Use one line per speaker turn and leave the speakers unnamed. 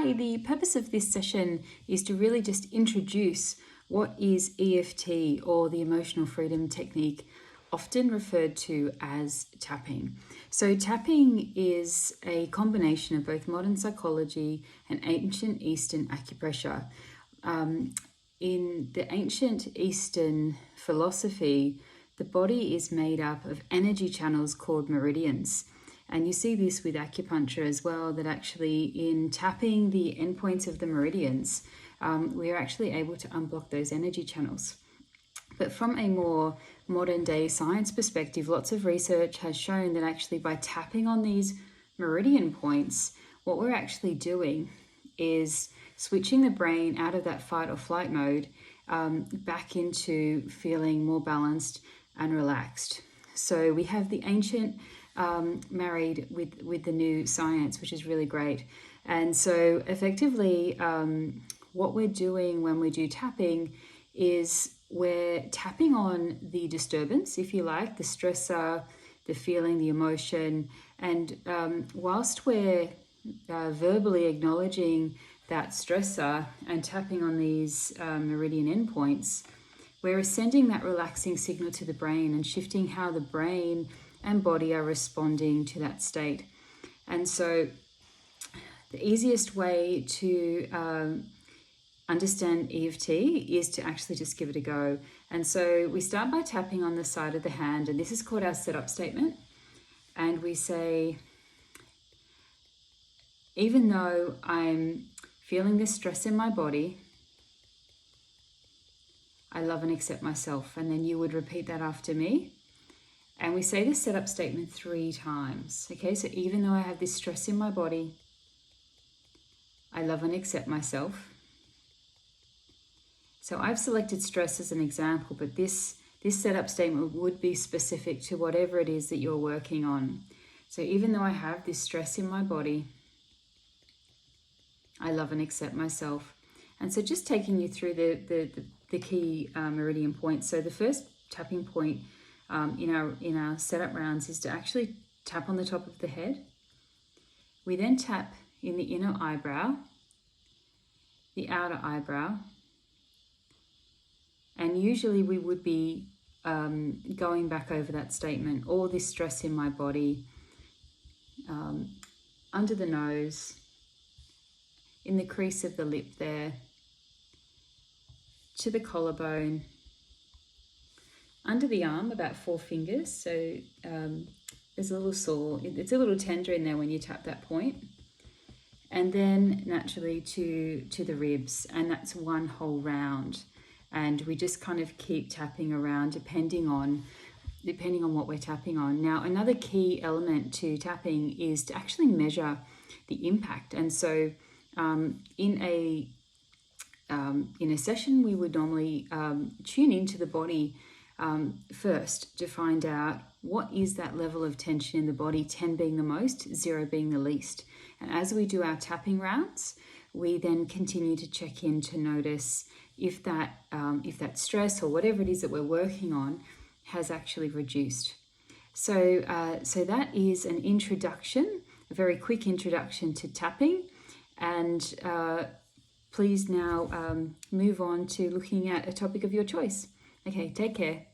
Hi, the purpose of this session is to really just introduce what is EFT, or the emotional freedom technique, often referred to as tapping. So tapping is a combination of both modern psychology and ancient Eastern acupressure. In the ancient Eastern philosophy, the body is made up of energy channels called meridians. And you see this with acupuncture as well, that actually in tapping the endpoints of the meridians, we are actually able to unblock those energy channels. But from a more modern day science perspective, lots of research has shown that actually by tapping on these meridian points, what we're actually doing is switching the brain out of that fight or flight mode back into feeling more balanced and relaxed. So we have the ancient married with the new science, which is really great. And so effectively, what we're doing when we do tapping is we're tapping on the disturbance, if you like, the stressor, the feeling, the emotion. And whilst we're verbally acknowledging that stressor and tapping on these meridian endpoints, we're sending that relaxing signal to the brain and shifting how the brain and body are responding to that state. And so the easiest way to understand EFT is to actually just give it a go. And so we start by tapping on the side of the hand, and this is called our setup statement. And we say, even though I'm feeling this stress in my body, I love and accept myself. And then you would repeat that after me. And we say this setup statement 3 times. Okay, so even though I have this stress in my body, I love and accept myself. So I've selected stress as an example, but this setup statement would be specific to whatever it is that you're working on. So even though I have this stress in my body, I love and accept myself. And so just taking you through the key meridian points. So the first tapping point in our setup rounds is to actually tap on the top of the head. We then tap in the inner eyebrow, the outer eyebrow, and usually we would be going back over that statement, all this stress in my body, under the nose, in the crease of the lip there, to the collarbone, under the arm, about 4 fingers. So there's a little sore. It's a little tender in there when you tap that point. And then naturally to the ribs, and that's one whole round. And we just kind of keep tapping around depending on what we're tapping on. Now, another key element to tapping is to actually measure the impact. And so in a session, we would normally tune into the body first to find out what is that level of tension in the body, 10 being the most, 0 being the least. And as we do our tapping rounds, we then continue to check in to notice if that stress or whatever it is that we're working on has actually reduced. So that is an introduction, a very quick introduction to tapping. And please now move on to looking at a topic of your choice. Okay, take care.